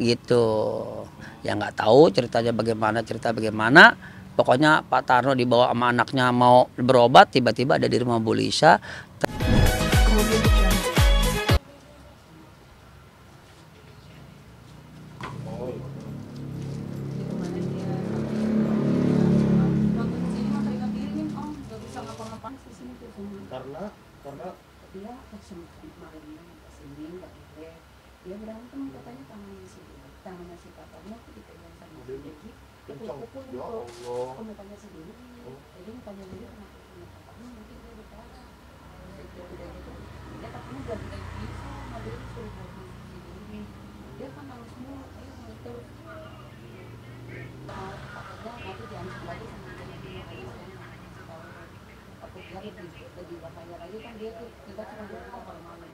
gitu. Ya nggak tahu ceritanya bagaimana. Pokoknya Pak Tarno dibawa sama anaknya mau berobat, tiba-tiba ada di rumah Bu Lisa. Karena dia malamnya kesini nggak boleh, dia berantem katanya tangannya si papanya tuh dipegang sama si Deki, pukul ya Allah. mukanya sendiri, jadi mukanya sendiri kena pukul papanya, mungkin dia berdarah, udah gitu, dia katanya nggak boleh bisa, nggak boleh suruh buat sendiri, dia kan nangis mulu, ayo gitu, katanya nanti diancam lagi sama dia lebih bahaya lagi kan dia tuh kita cuma di rumah kalau malam.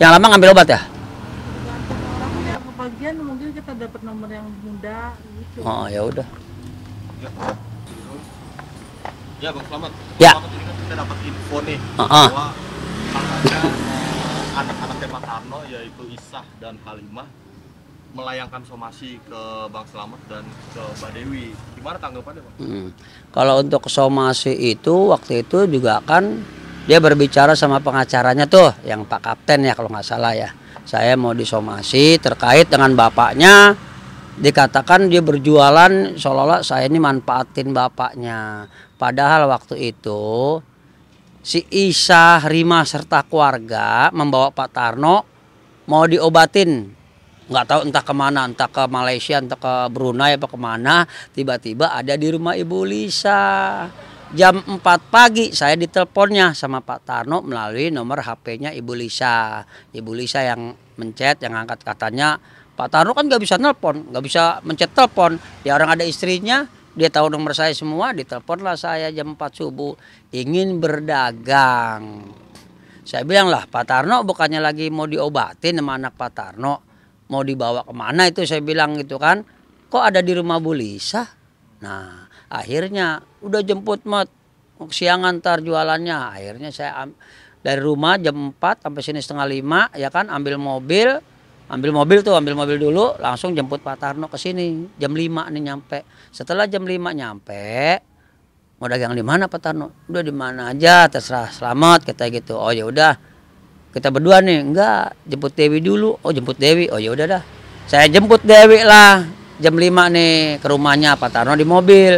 Yang lama ngambil obat ya? Yang kebagian mungkin kita dapat nomor yang muda gitu. Oh ya udah. Ya Bang Slamet. Ya. Selamat, ini kan kita dapat info nih bahwa katanya anak-anaknya Pak Tarno yaitu Isah dan Halimah melayangkan somasi ke Bang Slamet dan ke Mbak Dewi. Gimana tanggapannya Bang? Kalau untuk somasi itu waktu itu juga kan dia berbicara sama pengacaranya tuh, yang Pak Kapten ya kalau nggak salah ya. Saya mau disomasi terkait dengan bapaknya, dikatakan dia berjualan seolah-olah saya ini manfaatin bapaknya. Padahal waktu itu si Isah, Rima serta keluarga membawa Pak Tarno mau diobatin. Nggak tahu entah kemana, entah ke Malaysia, entah ke Brunei apa kemana. Tiba-tiba ada di rumah Ibu Lisa. Jam 4 pagi saya diteleponnya sama Pak Tarno melalui nomor HP-nya Ibu Lisa. Ibu Lisa yang mencet, yang angkat, katanya Pak Tarno kan nggak bisa nelpon, nggak bisa mencet telepon. Ya orang ada istrinya, dia tahu nomor saya semua, diteleponlah saya jam 4 subuh. Ingin berdagang. Saya bilang lah, Pak Tarno bukannya lagi mau diobatin sama anak Pak Tarno. Mau dibawa kemana itu saya bilang gitu kan. Kok ada di rumah Bu Lisa? Nah akhirnya udah jemput mat siang antar jualannya. Akhirnya saya dari rumah jam 4 sampai sini setengah 5 ya kan, ambil mobil dulu langsung jemput Pak Tarno ke sini. Jam 5 nih nyampe. Setelah jam 5 nyampe, mau dagang di mana Pak Tarno? Udah di mana aja terserah, selamat kata gitu. Oh ya udah. Kita berdua nih, enggak, jemput Dewi dulu. Oh jemput Dewi, oh ya udah dah. Saya jemput Dewi lah. Jam 5 nih ke rumahnya Pak Tarno di mobil.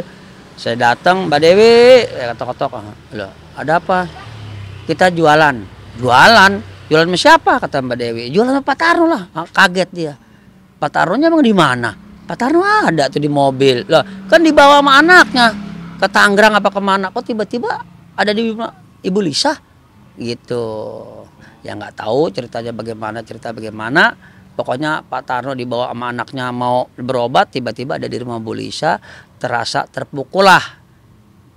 Saya datang, Mbak Dewi, ketok-ketok. Loh, ada apa? Kita jualan. Jualan sama siapa? Kata Mbak Dewi. Jualan sama Pak Tarno lah. Kaget dia. Pak Tarnonya emang di mana? Pak Tarno ada tuh di mobil. Loh, kan dibawa sama anaknya ke Tangerang apa kemana? Kok tiba-tiba ada di Ibu Lisa? Gitu. Ya nggak tahu ceritanya bagaimana. Pokoknya Pak Tarno dibawa sama anaknya mau berobat, tiba-tiba ada di rumah Bu Lisa, terasa terpukul lah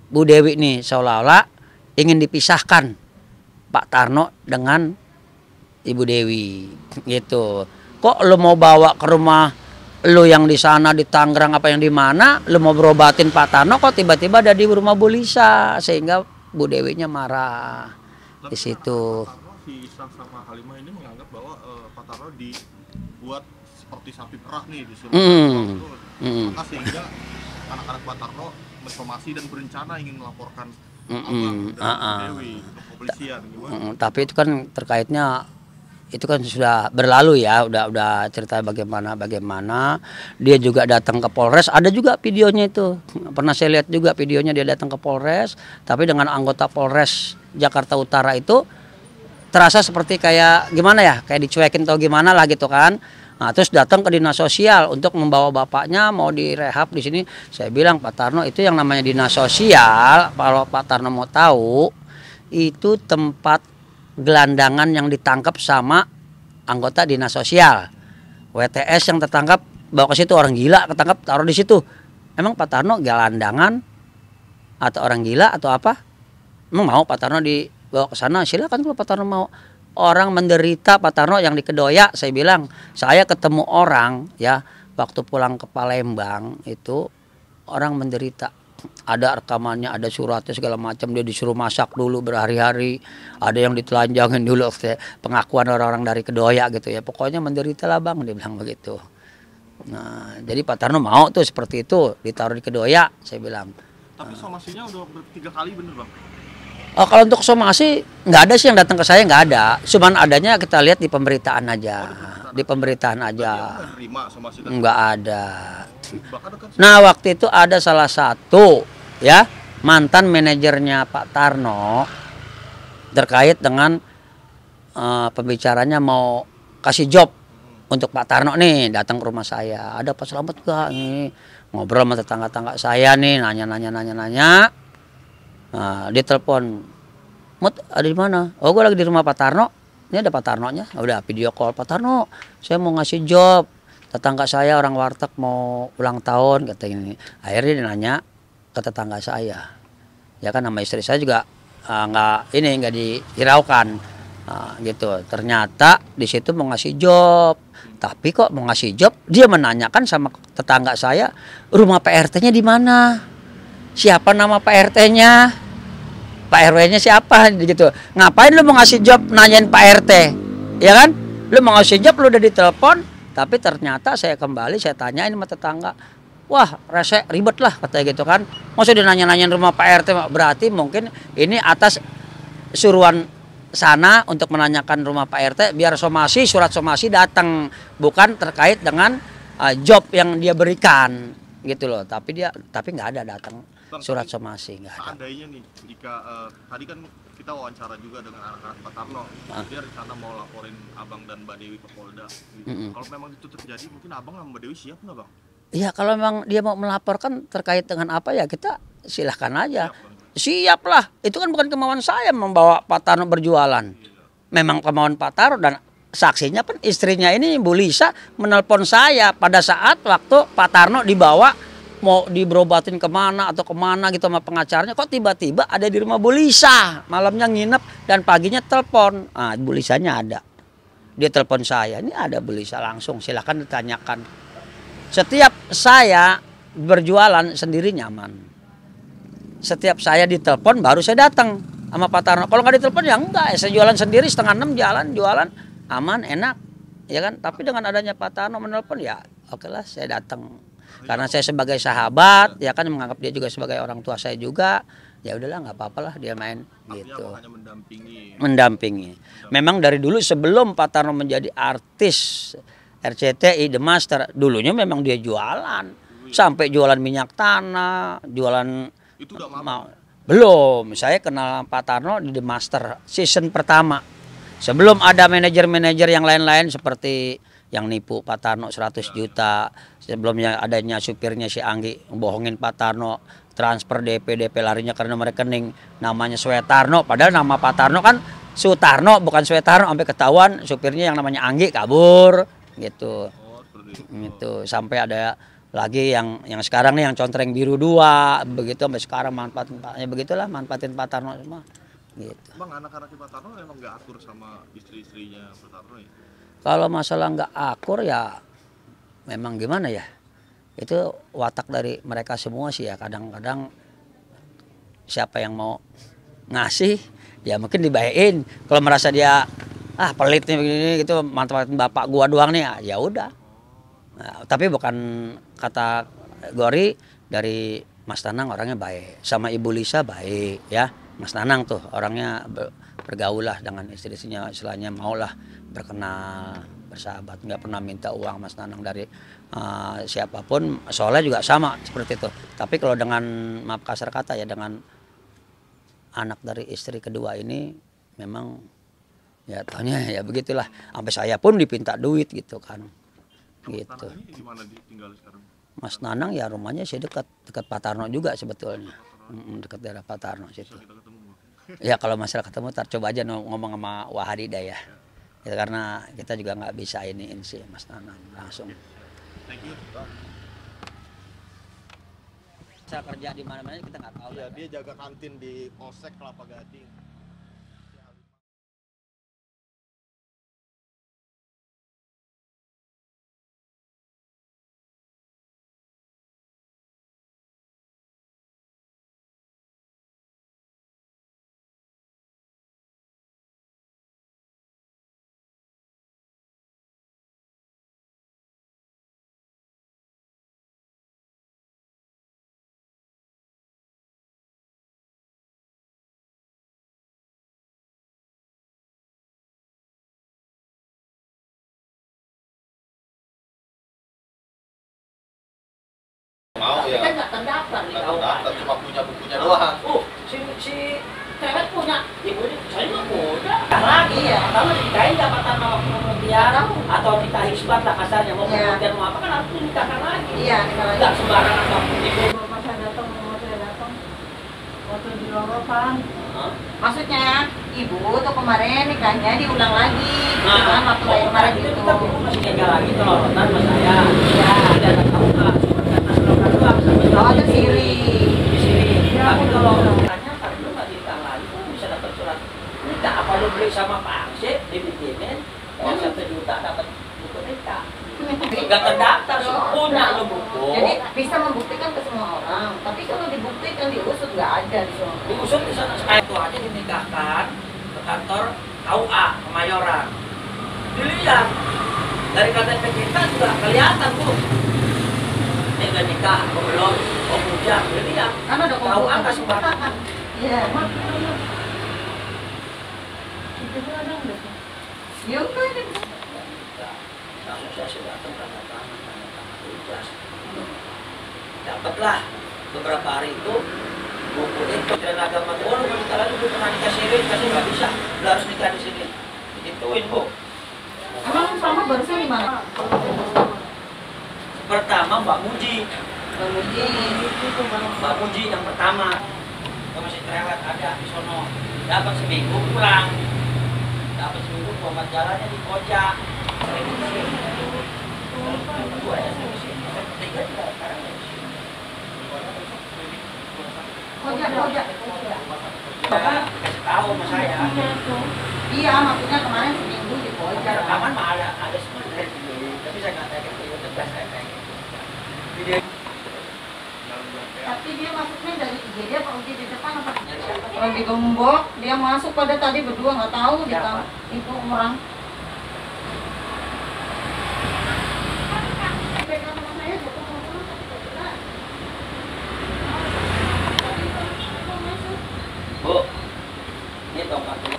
Bu Dewi nih, seolah-olah ingin dipisahkan Pak Tarno dengan Ibu Dewi gitu. Kok lu mau bawa ke rumah lu yang di sana di Tangerang apa yang di mana, lu mau berobatin Pak Tarno kok tiba-tiba ada di rumah Bu Lisa, sehingga Bu Dewinya marah di situ. Pak Tarno, si Isah sama Halimah ini menganggap bahwa Pak Tarno dibuat seperti sapi perah nih, disuruh maka sehingga anak-anak Pak Tarno mensomasi dan berencana ingin melaporkan Abang dan Dewi ke kepolisian. Tapi itu kan terkaitnya itu kan sudah berlalu ya, udah cerita bagaimana dia juga datang ke Polres, ada juga videonya itu, pernah saya lihat juga videonya dia datang ke Polres, tapi dengan anggota Polres Jakarta Utara itu terasa seperti kayak gimana ya, kayak dicuekin atau gimana lah gitu kan. Nah, terus datang ke dinas sosial untuk membawa bapaknya mau direhab di sini. Saya bilang Pak Tarno, itu yang namanya dinas sosial, kalau Pak Tarno mau tahu, itu tempat gelandangan yang ditangkap sama anggota dinas sosial. WTS yang tertangkap bawa ke situ, orang gila ketangkap taruh di situ. Emang Pak Tarno gelandangan atau orang gila atau apa? Emang mau Pak Tarno dibawa ke sana? Silakan kalau Pak Tarno mau. Orang menderita Pak Tarno yang di Kedoya, saya bilang, saya ketemu orang ya waktu pulang ke Palembang itu orang menderita. Ada rekamannya, ada suratnya segala macam, dia disuruh masak dulu berhari-hari, ada yang ditelanjangin dulu, pengakuan orang-orang dari Kedoya gitu ya. Pokoknya menderita lah Bang, dia bilang begitu. Nah, jadi Pak Tarno mau tuh seperti itu, ditaruh di Kedoya, saya bilang. Tapi somasinya udah 3 kali bener Bang? Oh, kalau untuk somasi nggak ada sih yang datang ke saya, nggak ada. Cuman adanya kita lihat di pemberitaan aja, di pemberitaan aja. Nggak ada. Nah, waktu itu ada salah satu ya mantan manajernya Pak Tarno terkait dengan pembicaranya mau kasih job untuk Pak Tarno nih, datang ke rumah saya. Ada Pak Slamet gak nih? Ngobrol sama tetangga-tetangga saya nih, nanya. Nah, dia telepon, Mut, ada di mana? Oh, gue lagi di rumah Pak Tarno. Ini ada Pak Tarnonya. Udah video call, Pak Tarno, saya mau ngasih job. Tetangga saya orang warteg mau ulang tahun, kata ini. Akhirnya dia nanya ke tetangga saya. Ya kan, nama istri saya juga nggak dihiraukan. Gitu. Ternyata di situ mau ngasih job. Tapi kok mau ngasih job, dia menanyakan sama tetangga saya, rumah PRT-nya di mana? Siapa nama Pak RT-nya? Pak RW-nya siapa gitu. Ngapain lu mau ngasih job nanyain Pak RT? Ya kan? Lu mau ngasih job, lu udah ditelepon, tapi ternyata saya kembali saya tanyain sama tetangga. Wah, rese ribet lah katanya gitu kan. Masa dia nanya-nanyain rumah Pak RT, berarti mungkin ini atas suruhan sana untuk menanyakan rumah Pak RT biar somasi, surat somasi datang, bukan terkait dengan job yang dia berikan gitu loh. Tapi nggak ada datang surat somasi, nggak ada. Seandainya nih, jika tadi kan kita wawancara juga dengan anak-anak Pak Tarno, dia rencana mau laporin Abang dan Mbak Dewi ke Polda. Gitu. Kalau memang itu terjadi, mungkin Abang sama Mbak Dewi siap nggak Bang? Iya, kalau memang dia mau melaporkan terkait dengan apa ya kita silahkan aja. Siap lah, itu kan bukan kemauan saya membawa Pak Tarno berjualan. Memang kemauan Pak Tarno, dan saksinya pun istrinya ini Bu Lisa menelpon saya pada saat waktu Pak Tarno dibawa mau diberobatin kemana atau kemana gitu sama pengacaranya, kok tiba-tiba ada di rumah Bu Lisa, malamnya nginep dan paginya telepon. Ah, Bu Lisanya ada, dia telepon saya, ini ada Bu Lisa langsung, silahkan ditanyakan. Setiap saya berjualan sendiri nyaman, setiap saya ditelepon baru saya datang sama Pak Tarno. Kalau nggak ditelepon ya enggak, saya jualan sendiri 5:30 jualan aman enak ya kan. Tapi dengan adanya Pak Tarno menelpon ya oke lah saya datang. Karena saya sebagai sahabat, ya kan menganggap dia juga sebagai orang tua saya juga, ya udahlah nggak apa-apa lah dia main. Artinya gitu. hanya Mendampingi. Memang dari dulu sebelum Pak Tarno menjadi artis RCTI The Master, dulunya memang dia jualan, sampai jualan minyak tanah, jualan. Itu udah lama. Belum, saya kenal Pak Tarno di The Master season pertama. Sebelum ada manajer-manajer yang lain-lain seperti yang nipu Pak Tarno 100 juta. Sebelumnya adanya supirnya si Anggi bohongin Pak Tarno, transfer DP larinya karena rekening namanya Swetarno, padahal nama Pak Tarno kan Sutarno bukan Swetarno, sampai ketahuan supirnya yang namanya Anggi kabur. gitu. Oh, seperti itu. Gitu. Sampai ada lagi yang sekarang nih yang contreng biru 2 begitu sampai sekarang manfaatin begitulah manfaatin Pak Tarno semua gitu. Bang, anak-anak Pak Tarno emang nggak akur sama istri-istrinya Pak Tarno ya? Kalau masalah nggak akur ya memang gimana ya, itu watak dari mereka semua sih ya. Kadang-kadang siapa yang mau ngasih ya mungkin dibayain, kalau merasa dia pelit nih begini gitu manfaatin bapak gua doang nih ya udah. Nah, tapi bukan kata Gori, dari Mas Nanang orangnya baik, sama Ibu Lisa baik ya. Mas Nanang tuh orangnya bergaul lah dengan istri-istrinya, istilahnya maulah berkenal, bersahabat, nggak pernah minta uang Mas Nanang dari siapapun. Soalnya juga sama seperti itu. Tapi kalau dengan maaf kasar kata ya, dengan anak dari istri kedua ini memang ya taunya ya begitulah. Sampai saya pun dipinta duit gitu kan. Gitu. Tanah ini gimana ditinggal sekarang? Mas Nanang ya rumahnya sih dekat Pak Tarno juga sebetulnya. Dekat daerah Pak Tarno situ. Bisa kita ketemu, Bang. Ya kalau masalah ketemu coba aja ngomong sama Wahadi dah ya. Ya karena kita juga nggak bisa iniin sih Mas Nanang langsung. Thank you, Bang. Saya kerja di mana-mana kita nggak tahu Ya, ya. dia jaga kantin di Polsek Kelapa Gading. Mau ya? Kan nggak terdaftar di Nggak KUA. terdaftar, cuma punya bukunya doang. Si cewek punya, ibu saya mah punya. Lagi ya, kalau dinikahin jabatan sama pemutiara atau nikah hisbat lah kasarnya, mau pemutiara mau apa kan harus dinikahkan lagi. Iya, nikah lagi. Nggak sembarangan sama ibu. Bapak saya datang, mama saya datang. Waktu di lorosan. Maksudnya ibu tuh kemarin nikahnya diulang lagi, gitu kan waktu kemarin itu gitu. kita masih jaga lagi telorotan sama saya. Ya, tidak ada tahu nggak? Cuma karena telorotan doang. Oh, itu siri. Di sini. Tapi kalau tanya kalau lu nggak nikah lagi, lu bisa dapat surat nikah. Apa lu beli sama Pak Arsip dibikinin, uang 1 juta dapat buku nikah. Nggak terdaftar, punya lu buku. Jadi bisa membuktikan ke semua orang, tapi kalau dibuktikan diusut nggak ada di semua. Diusut di sana sekali itu aja dinikahkan ke kantor KUA Kemayoran. Dilihat dari KTP kita juga kelihatan tuh. Ini udah nikah, apa belum? Oh bujang, dilihat. Kan ada KUA nggak sembarangan. Iya. Itu tuh ada nggak sih? Yuk kan. Langsung saya sudah tanda tangan ijazah. Dapatlah beberapa hari itu buku itu dan agama tuh, oh lu mau nikah lagi, lu pernah nikah sini, kasih nggak bisa, lu harus nikah di sini. Gituin bu. Emang sama barusan di mana? Pertama Mbak Muji, Bamuji. Mbak Muji yang pertama, yang masih cerewet ada di sono, dapat seminggu pulang, dapat seminggu obat jalannya di Koja. Kedua ya di sini, ketiga juga sekarang ya di sini. Kojak. Bapak kasih tahu sama saya. Iya, maksudnya kemarin seminggu di Kojak. Rekaman mah ada sebenarnya, tapi saya nggak tahu itu tegas saya kayak gitu. Video Tapi dia masuknya dari IGD apa uji di depan apa? Kalau di Gembok, dia masuk pada tadi berdua nggak tahu di Siapa? itu orang. Bu, ini tongkat dulu.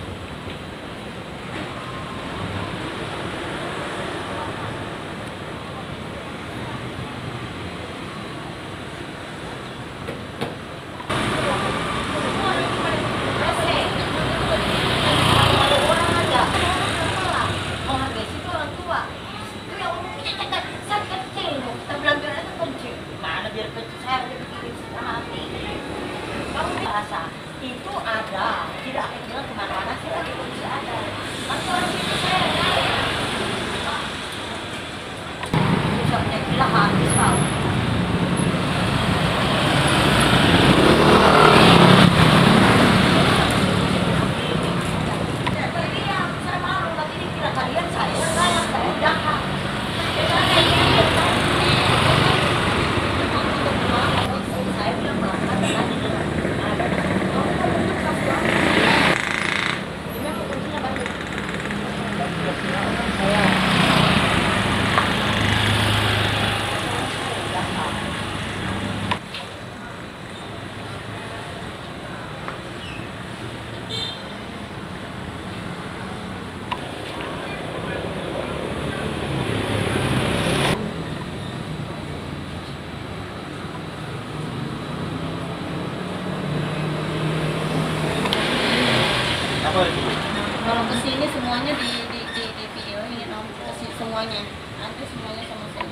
semuanya sama saya.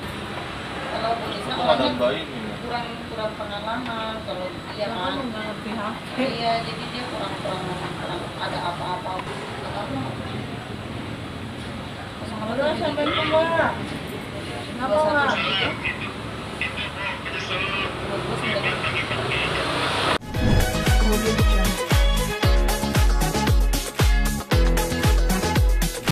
Kalau Bu Lisa Pengadaan orangnya bayi ini ya. kurang pengalaman, kalau dia Kamu kan nggak ngerti HP. iya, jadi dia kurang ada apa-apa. Kamu Udah sampai ke Mbak. Kenapa Mbak? gitu.